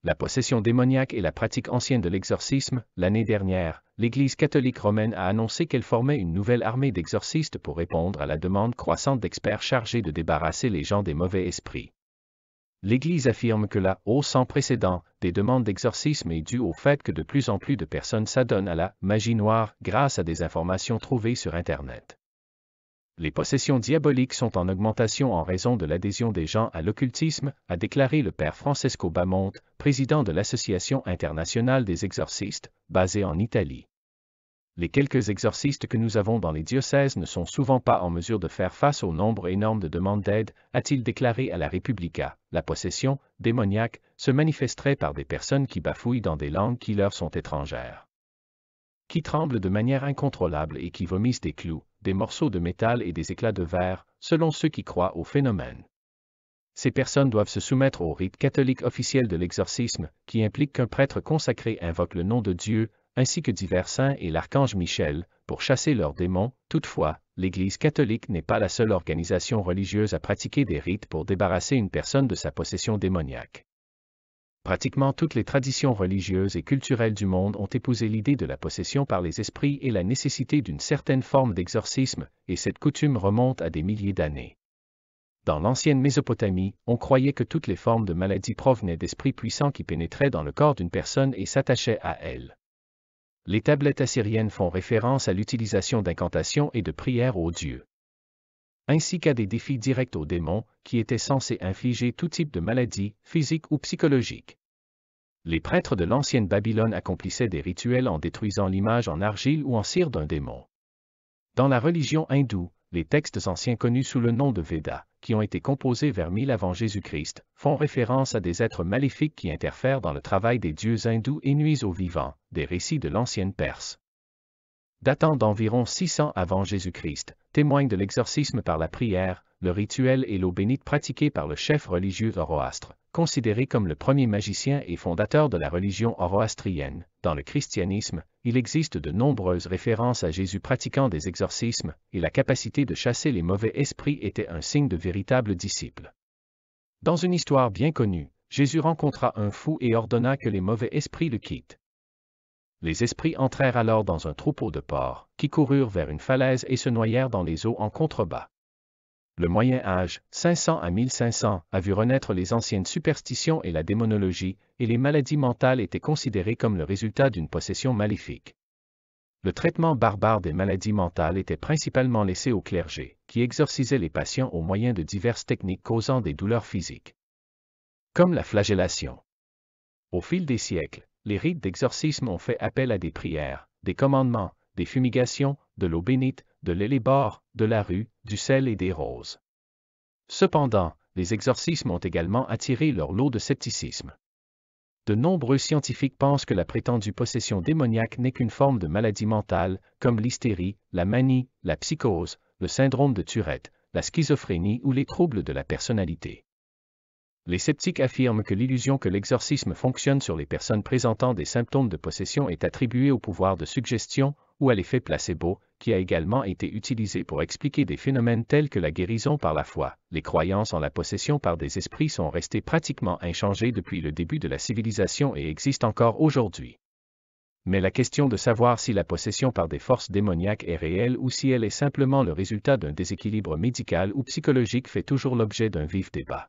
La possession démoniaque est la pratique ancienne de l'exorcisme. L'année dernière, l'Église catholique romaine a annoncé qu'elle formait une nouvelle armée d'exorcistes pour répondre à la demande croissante d'experts chargés de débarrasser les gens des mauvais esprits. L'Église affirme que la hausse sans précédent des demandes d'exorcisme est due au fait que de plus en plus de personnes s'adonnent à la magie noire grâce à des informations trouvées sur Internet. Les possessions diaboliques sont en augmentation en raison de l'adhésion des gens à l'occultisme, a déclaré le père Francesco Bamonte, président de l'Association internationale des exorcistes, basée en Italie. Les quelques exorcistes que nous avons dans les diocèses ne sont souvent pas en mesure de faire face au nombre énorme de demandes d'aide, a-t-il déclaré à la Repubblica. La possession démoniaque se manifesterait par des personnes qui bafouillent dans des langues qui leur sont étrangères, qui tremblent de manière incontrôlable et qui vomissent des clous, des morceaux de métal et des éclats de verre, selon ceux qui croient au phénomène. Ces personnes doivent se soumettre au rite catholique officiel de l'exorcisme, qui implique qu'un prêtre consacré invoque le nom de Dieu, ainsi que divers saints et l'archange Michel, pour chasser leurs démons. Toutefois, l'Église catholique n'est pas la seule organisation religieuse à pratiquer des rites pour débarrasser une personne de sa possession démoniaque. Pratiquement toutes les traditions religieuses et culturelles du monde ont épousé l'idée de la possession par les esprits et la nécessité d'une certaine forme d'exorcisme, et cette coutume remonte à des milliers d'années. Dans l'ancienne Mésopotamie, on croyait que toutes les formes de maladies provenaient d'esprits puissants qui pénétraient dans le corps d'une personne et s'attachaient à elle. Les tablettes assyriennes font référence à l'utilisation d'incantations et de prières aux dieux, ainsi qu'à des défis directs aux démons, qui étaient censés infliger tout type de maladies, physiques ou psychologiques. Les prêtres de l'ancienne Babylone accomplissaient des rituels en détruisant l'image en argile ou en cire d'un démon. Dans la religion hindoue, les textes anciens connus sous le nom de Védas, qui ont été composés vers 1000 avant Jésus-Christ, font référence à des êtres maléfiques qui interfèrent dans le travail des dieux hindous et nuisent aux vivants, des récits de l'ancienne Perse, datant d'environ 600 avant Jésus-Christ, témoignent de l'exorcisme par la prière, le rituel et l'eau bénite pratiquée par le chef religieux Zoroastre, considéré comme le premier magicien et fondateur de la religion zoroastrienne. Dans le christianisme, il existe de nombreuses références à Jésus pratiquant des exorcismes, et la capacité de chasser les mauvais esprits était un signe de véritable disciple. Dans une histoire bien connue, Jésus rencontra un fou et ordonna que les mauvais esprits le quittent. Les esprits entrèrent alors dans un troupeau de porcs, qui coururent vers une falaise et se noyèrent dans les eaux en contrebas. Le Moyen Âge, 500 à 1500, a vu renaître les anciennes superstitions et la démonologie, et les maladies mentales étaient considérées comme le résultat d'une possession maléfique. Le traitement barbare des maladies mentales était principalement laissé au clergé, qui exorcisait les patients au moyen de diverses techniques causant des douleurs physiques, comme la flagellation. Au fil des siècles, les rites d'exorcisme ont fait appel à des prières, des commandements, des fumigations, de l'eau bénite, de l'hellébore, de la rue, du sel et des roses. Cependant, les exorcismes ont également attiré leur lot de scepticisme. De nombreux scientifiques pensent que la prétendue possession démoniaque n'est qu'une forme de maladie mentale, comme l'hystérie, la manie, la psychose, le syndrome de Tourette, la schizophrénie ou les troubles de la personnalité. Les sceptiques affirment que l'illusion que l'exorcisme fonctionne sur les personnes présentant des symptômes de possession est attribuée au pouvoir de suggestion ou à l'effet placebo, qui a également été utilisé pour expliquer des phénomènes tels que la guérison par la foi. Les croyances en la possession par des esprits sont restées pratiquement inchangées depuis le début de la civilisation et existent encore aujourd'hui. Mais la question de savoir si la possession par des forces démoniaques est réelle ou si elle est simplement le résultat d'un déséquilibre médical ou psychologique fait toujours l'objet d'un vif débat.